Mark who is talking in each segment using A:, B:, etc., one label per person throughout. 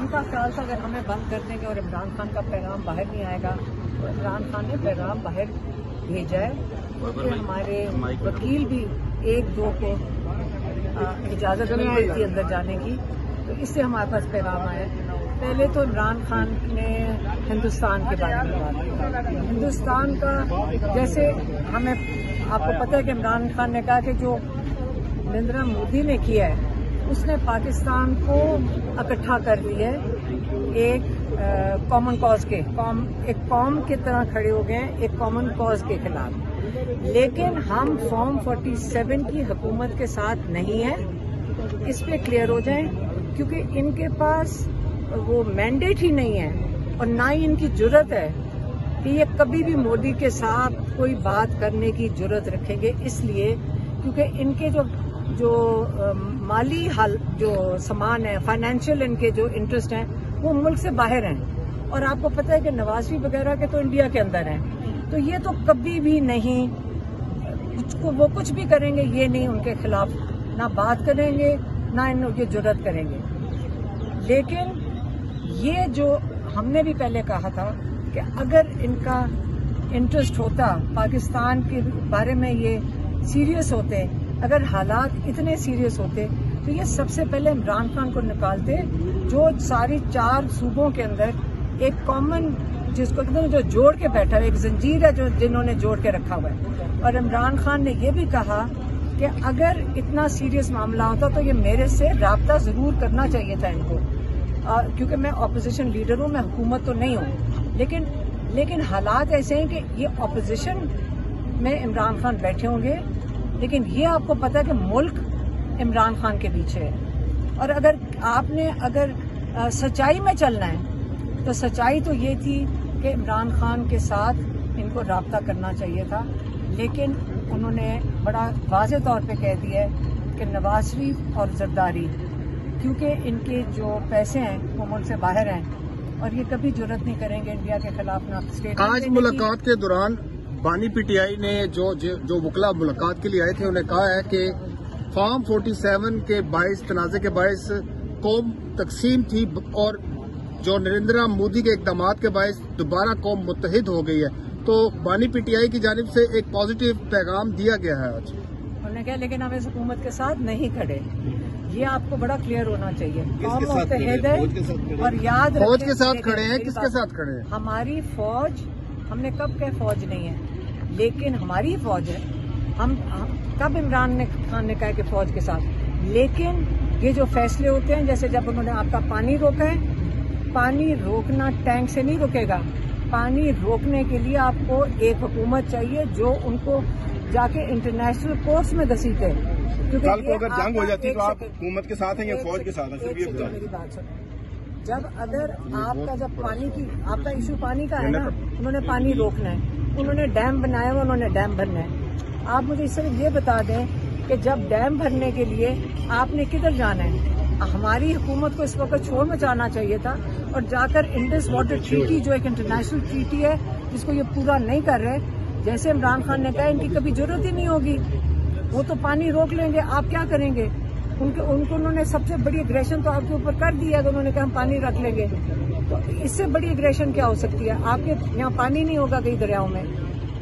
A: उनका ख्याल था अगर हमें बंद कर देंगे और इमरान खान का पैगाम बाहर नहीं आएगा तो इमरान खान ने पैगाम बाहर भेजा है, क्योंकि हमारे वकील भी एक दो को इजाज़त नहीं दी थी अंदर जाने की, तो इससे हमारे पास पैगाम आया। पहले तो इमरान खान ने हिंदुस्तान के बारे में बात की। हिंदुस्तान का जैसे हमें आपको पता है कि इमरान खान ने कहा कि जो नरेंद्र मोदी ने किया है उसने पाकिस्तान को इकट्ठा कर लिया है एक कॉमन कॉज के एक कौम की तरह खड़े हो गए एक कॉमन कॉज के खिलाफ। लेकिन हम फॉर्म 47 की हुकूमत के साथ नहीं है, इस पे क्लियर हो जाएं, क्योंकि इनके पास वो मैंडेट ही नहीं है और ना ही इनकी जुर्रत है कि ये कभी भी मोदी के साथ कोई बात करने की जुर्रत रखेंगे। इसलिए क्योंकि इनके जो माली हाल जो सामान है, फाइनेंशियल इनके जो इंटरेस्ट हैं वो मुल्क से बाहर हैं, और आपको पता है कि नवाज शरीफ वगैरह के तो इंडिया के अंदर हैं, तो ये तो कभी भी नहीं वो कुछ भी करेंगे, ये नहीं उनके खिलाफ ना बात करेंगे ना ये जुर्रत करेंगे। लेकिन ये जो हमने भी पहले कहा था कि अगर इनका इंटरेस्ट होता पाकिस्तान के बारे में, ये सीरियस होते, अगर हालात इतने सीरियस होते तो ये सबसे पहले इमरान खान को निकालते, जो सारी 4 सूबों के अंदर एक कॉमन जिसको एकदम जो जोड़ के बैठा है, एक जंजीर है जो जिन्होंने जोड़ के रखा हुआ है। और इमरान खान ने ये भी कहा कि अगर इतना सीरियस मामला होता तो ये मेरे से राब्ता जरूर करना चाहिए था इनको, क्योंकि मैं ऑपोजिशन लीडर हूँ, मैं हुकूमत तो नहीं हूँ, लेकिन हालात ऐसे हैं कि ये ऑपोजिशन में इमरान खान बैठे होंगे, लेकिन ये आपको पता है कि मुल्क इमरान खान के पीछे है। और अगर सच्चाई में चलना है तो सच्चाई तो ये थी कि इमरान खान के साथ इनको राब्ता करना चाहिए था, लेकिन उन्होंने बड़ा वाज़ेह तौर पे कह दिया है कि नवाज शरीफ और जरदारी, क्योंकि इनके जो पैसे हैं वो मुल्क से बाहर हैं और ये कभी जुर्रत नहीं करेंगे इंडिया के खिलाफ ना स्टेट।
B: आज मुलाकात के दौरान बानी पीटीआई ने जो वकला मुलाकात के लिए आए थे उन्हें कहा है कि फॉर्म 47 के बायस तनाज़े के बायस कौम तकसीम थी और जो नरेंद्र मोदी के इक़दाम के बायस दोबारा कौम मुत्तहिद हो गई है। तो बानी पीटीआई की जानिब से एक पॉजिटिव पैगाम दिया गया है आज।
A: उन्होंने कहा लेकिन हम इस हुकूमत के साथ नहीं खड़े, ये आपको बड़ा क्लियर होना चाहिए।
B: कौम मुत्तहिद है और याद फौज के साथ खड़े हैं। किसके साथ खड़े हैं?
A: हमारी फौज, हमने कब कहा फौज नहीं है, लेकिन हमारी फौज है। हम कब इमरान खान ने कहा कि फौज के साथ, लेकिन ये जो फैसले होते हैं, जैसे जब उन्होंने आपका पानी रोका है, पानी रोकना टैंक से नहीं रुकेगा, पानी रोकने के लिए आपको एक हुकूमत चाहिए जो उनको जाके इंटरनेशनल कोर्ट्स में घसीटे। क्योंकि
B: कल को अगर जंग हो जाती तो आप हुकूमत के साथ हैं या फौज के साथ हैं?
A: मेरी बात सुनो, जब अगर आपका जब पानी की आपका इशू पानी का है ना, उन्होंने पानी रोकना है, उन्होंने डैम बनाया हुआ, उन्होंने डैम भरना है। आप मुझे इस तरह ये बता दें कि जब डैम भरने के लिए आपने किधर जाना है? हमारी हुकूमत को इस वक्त शोर मचाना चाहिए था और जाकर इंडस वाटर ट्रीटी जो एक इंटरनेशनल ट्रीटी है जिसको ये पूरा नहीं कर रहे, जैसे इमरान खान ने कहा इनकी कभी जरूरत ही नहीं होगी, वो तो पानी रोक लेंगे, आप क्या करेंगे? उनको उन्होंने सबसे बड़ी एग्रेशन तो आपके ऊपर कर दिया कि उन्होंने कहा हम पानी रख लेंगे। तो इससे बड़ी एग्रेशन क्या हो सकती है? आपके यहाँ पानी नहीं होगा कई दरियाओं में,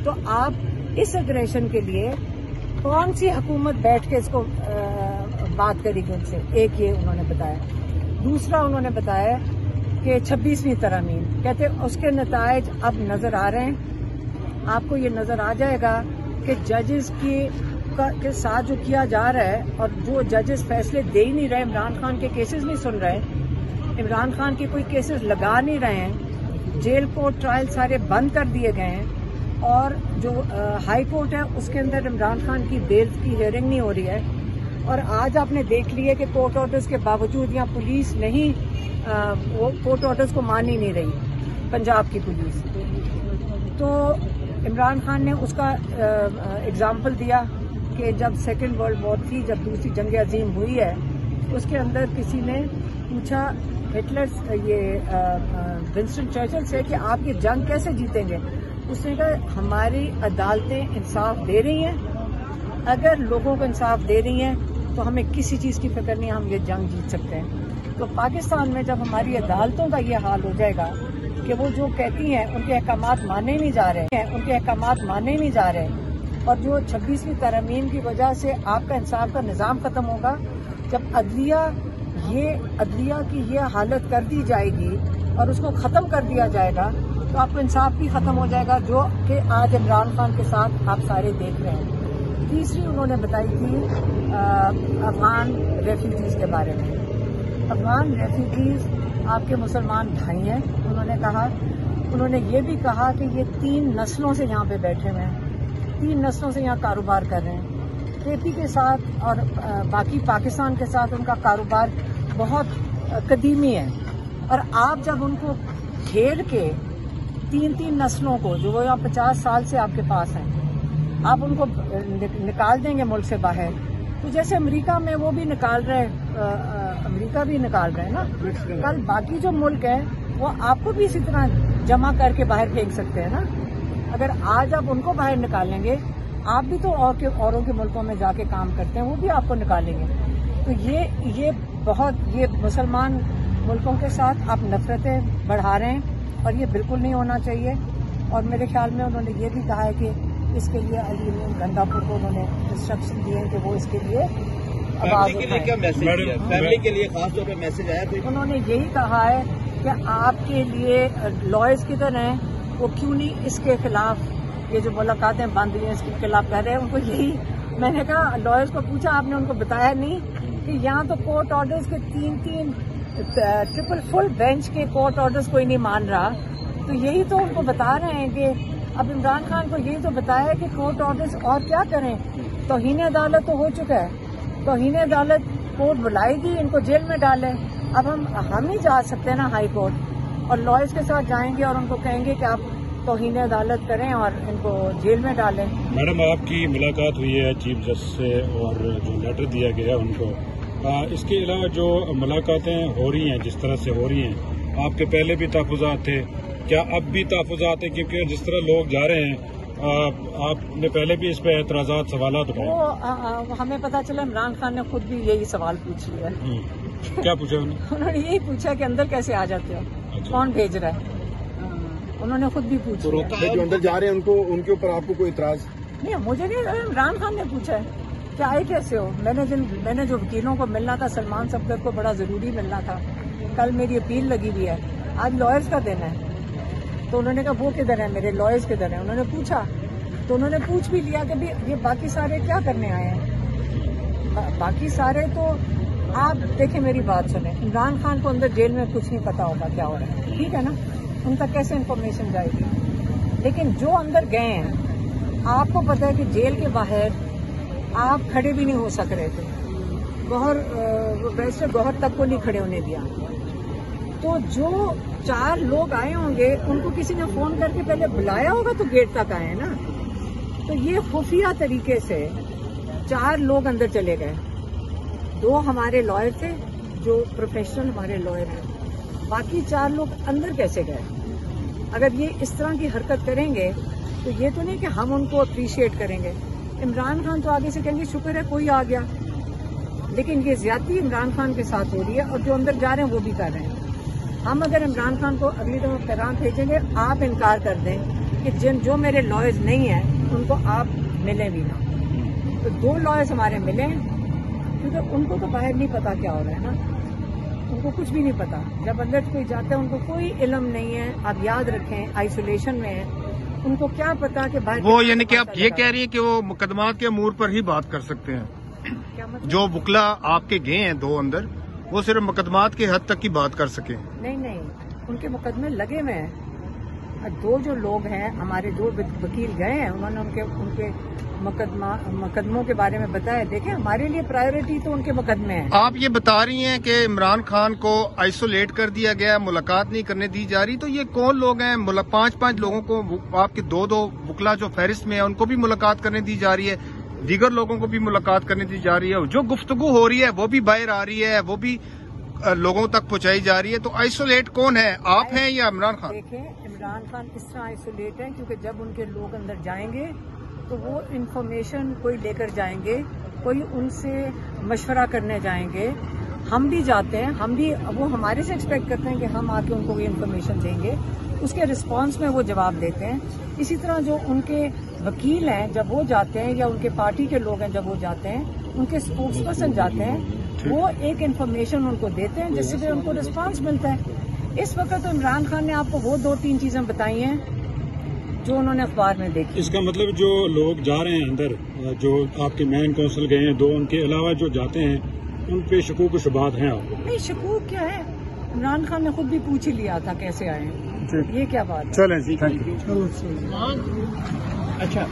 A: तो आप इस एग्रेशन के लिए कौन सी हुकूमत बैठ के इसको बात करेगी उनसे? एक ये उन्होंने बताया। दूसरा उन्होंने बताया कि 26वीं तरमीम, कहते उसके नतायज अब नजर आ रहे हैं। आपको ये नजर आ जाएगा कि जजेस के साथ जो किया जा रहा है और जो जजेस फैसले दे ही नहीं रहे, इमरान खान के केसेस नहीं सुन रहे, इमरान खान के कोई केसेस लगा नहीं रहे हैं, जेल कोर्ट ट्रायल सारे बंद कर दिए गए हैं, और जो हाई कोर्ट है उसके अंदर इमरान खान की बेल की हियरिंग नहीं हो रही है। और आज आपने देख लिया कि कोर्ट ऑर्डर्स के बावजूद यहाँ पुलिस नहीं वो कोर्ट ऑर्डर्स को मान ही नहीं रही, पंजाब की पुलिस। तो इमरान खान ने उसका एग्जाम्पल दिया कि जब सेकेंड वर्ल्ड वॉर थी, जब दूसरी जंग अजीम हुई है, उसके अंदर किसी ने पूछा हिटलर ये विंस्टन चर्चिल से कि आप ये जंग कैसे जीतेंगे? उसने कहा हमारी अदालतें इंसाफ दे रही हैं, अगर लोगों को इंसाफ दे रही हैं तो हमें किसी चीज़ की फिक्र नहीं, हम ये जंग जीत सकते हैं। तो पाकिस्तान में जब हमारी अदालतों का ये हाल हो जाएगा कि वो जो कहती हैं उनके अहकामात माने नहीं जा रहे और जो 26वीं तरमीम की वजह से आपका इंसाफ का निज़ाम खत्म होगा, जब अदलिया की ये हालत कर दी जाएगी और उसको ख़त्म कर दिया जाएगा तो आपको इंसाफ भी ख़त्म हो जाएगा, जो कि आज इमरान खान के साथ आप सारे देख रहे हैं। तीसरी उन्होंने बताई थी अफगान रेफ्यूजीज़ के बारे में। अफगान रेफ्यूजीज़ आपके मुसलमान भाई हैं, उन्होंने ये भी कहा कि ये 3 नस्लों से यहाँ पे बैठे हुए हैं, 3 नस्लों से यहाँ कारोबार कर रहे हैं। केपी के साथ और बाकी पाकिस्तान के साथ उनका कारोबार बहुत कदीमी है और आप जब उनको घेर के 3 नस्लों को, जो वो यहाँ 50 साल से आपके पास हैं, आप उनको निकाल देंगे मुल्क से बाहर, तो जैसे अमेरिका में वो भी निकाल रहे, अमेरिका भी निकाल रहे हैं ना, कल बाकी जो मुल्क है वो आपको भी इसी तरह जमा करके बाहर फेंक सकते हैं ना। अगर आज आप उनको बाहर निकालेंगे, आप भी तो औरों के मुल्कों में जाके काम करते हैं, वो भी आपको निकालेंगे। तो ये मुसलमान मुल्कों के साथ आप नफरतें बढ़ा रहे हैं और ये बिल्कुल नहीं होना चाहिए। और मेरे ख्याल में उन्होंने ये भी कहा है कि इसके लिए अली गंडापुर को उन्होंने इंस्ट्रक्शन दिए हैं कि वो इसके लिए आवाज उठाएं।
C: फैमिली के लिए खास तौर पे मैसेज आया था।
A: उन्होंने यही कहा है कि आपके लिए लॉयर्स किधर हैं, वो क्यों नहीं इसके खिलाफ, ये जो मुलाकातें बंद हुई हैं इसके खिलाफ कह रहे हैं। उनको यही मैंने कहा, लॉयर्स को पूछा, आपने उनको बताया नहीं कि यहाँ तो कोर्ट ऑर्डर्स के 3 ट्रिपल फुल बेंच के कोर्ट ऑर्डर्स कोई नहीं मान रहा। तो यही तो उनको बता रहे हैं कि अब इमरान खान को यही तो बताया कि कोर्ट ऑर्डर्स और क्या करें, तौहीन अदालत तो हो चुका है, तौहीन अदालत कोर्ट बुलाएगी, इनको जेल में डाले। अब हम ही जा सकते हैं ना हाई कोर्ट, और लॉयर्स के साथ जाएंगे और उनको कहेंगे कि आप तौहीन अदालत करें और इनको जेल में डालें।
D: मैडम, आपकी मुलाकात हुई है चीफ जस्टिस से और जो लेटर दिया गया उनको, इसके अलावा जो मुलाकातें हो रही हैं जिस तरह से हो रही हैं, आपके पहले भी तहफ़्फ़ुज़ात थे, क्या अब भी तहफ़्फ़ुज़ात हैं? क्योंकि जिस तरह लोग जा रहे हैं, आपने पहले भी इस पे एतराज़ात सवालात उठाए।
A: वो हमें पता चला इमरान खान ने खुद भी यही सवाल पूछ लिया।
D: क्या पूछा उन्होंने
A: यही पूछा कि अंदर कैसे आ जाते हो,
D: अच्छा।
A: कौन भेज रहा है, उन्होंने खुद भी पूछ लिया।
B: जो अंदर जा रहे हैं उनके ऊपर आपको कोई इतराज
A: नहीं? मुझे नहीं, इमरान खान ने पूछा है कि आए कैसे हो। मैंने जो वकीलों को मिलना था, सलमान सफदर को बड़ा जरूरी मिलना था, कल मेरी अपील लगी हुई है, आज लॉयर्स का दिन है। तो उन्होंने कहा वो किधर है, मेरे लॉयर्स किधर है, उन्होंने पूछा। तो उन्होंने पूछ भी लिया कि भी ये बाकी सारे क्या करने आए हैं। बाकी सारे तो आप देखें, मेरी बात सुने, इमरान खान को अंदर जेल में कुछ नहीं पता होगा क्या हो रहा है, ठीक है ना, उन तक कैसे इन्फॉर्मेशन जाएगी। लेकिन जो अंदर गए हैं, आपको पता है कि जेल के बाहर आप खड़े भी नहीं हो सक रहे थे, बैरिस्टर गौहर तक को नहीं खड़े होने दिया। तो जो 4 लोग आए होंगे उनको किसी ने फोन करके पहले बुलाया होगा तो गेट तक आए ना। तो ये खुफिया तरीके से 4 लोग अंदर चले गए। 2 हमारे लॉयर थे जो प्रोफेशनल हमारे लॉयर हैं, बाकी 4 लोग अंदर कैसे गए। अगर ये इस तरह की हरकत करेंगे तो ये तो नहीं कि हम उनको अप्रिशिएट करेंगे। इमरान खान तो आगे से कहेंगे शुक्र है कोई आ गया, लेकिन ये ज्यादती इमरान खान के साथ हो रही है और जो अंदर जा रहे हैं वो भी कर रहे हैं। हम अगर इमरान खान को अगली दफा पैगाम भेजेंगे, आप इनकार कर दें कि जो मेरे लॉयर्स नहीं हैं उनको आप मिले भी ना। तो 2 लॉयर्स हमारे मिले, क्योंकि उनको तो बाहर नहीं पता क्या हो रहा है ना, उनको कुछ भी नहीं पता। जब अंदर कोई जाता है उनको कोई इल्म नहीं है। आप याद रखें, आइसोलेशन में है, उनको क्या पता कि बाहर
B: वो, यानी कि आप ये कह रही हैं कि वो मुकदमात के अमूर पर ही बात कर सकते हैं।
A: क्या मतलब? जो
B: वुकला आपके गए हैं 2 अंदर, वो सिर्फ मुकदमात के हद तक की बात कर सके।
A: नहीं, उनके मुकदमे लगे हुए हैं। 2 जो लोग हैं हमारे, 2 वकील गए हैं, उन्होंने उनके मुकदमों के बारे में बताया। देखें, हमारे लिए प्रायोरिटी तो उनके मुकदमे हैं।
B: आप ये बता रही हैं कि इमरान खान को आइसोलेट कर दिया गया, मुलाकात नहीं करने दी जा रही, तो ये कौन लोग हैं? 5 लोगों को, आपके 2 वुकला जो फहरिस्त में है उनको भी मुलाकात करने दी जा रही है, दीगर लोगों को भी मुलाकात करने दी जा रही है, जो गुफ्तगू हो रही है वो भी बाहर आ रही है, वो भी लोगों तक पहुंचाई जा रही है। तो आइसोलेट कौन है, आप हैं या इमरान खान?
A: देखें, इमरान खान इस तरह आइसोलेट है क्योंकि जब उनके लोग अंदर जाएंगे तो वो इन्फॉर्मेशन कोई लेकर जाएंगे, कोई उनसे मशवरा करने जाएंगे, हम भी जाते हैं, हम भी वो हमारे से एक्सपेक्ट करते हैं कि हम आके उनको ये इन्फॉर्मेशन देंगे, उसके रिस्पांस में वो जवाब देते हैं। इसी तरह जो उनके वकील हैं जब वो जाते हैं या उनके पार्टी के लोग हैं जब वो जाते हैं, उनके स्पोक्स पर्सन जाते हैं, वो एक इन्फॉर्मेशन उनको देते हैं जिससे उनको रिस्पांस मिलता है। इस वक्त तो इमरान खान ने आपको वो 2-3 चीजें बताई हैं जो उन्होंने अखबार में देखी।
D: इसका मतलब जो लोग जा रहे हैं अंदर, जो आपके मेन कौंसिल गए हैं 2, उनके अलावा जो जाते हैं उन पे शकूक शुबात हैं आपको?
A: नहीं, शकूक क्या है, इमरान खान ने खुद भी पूछ ही लिया था कैसे आए, ये क्या बात है।
B: चलें जी, थैंक यू।
C: अच्छा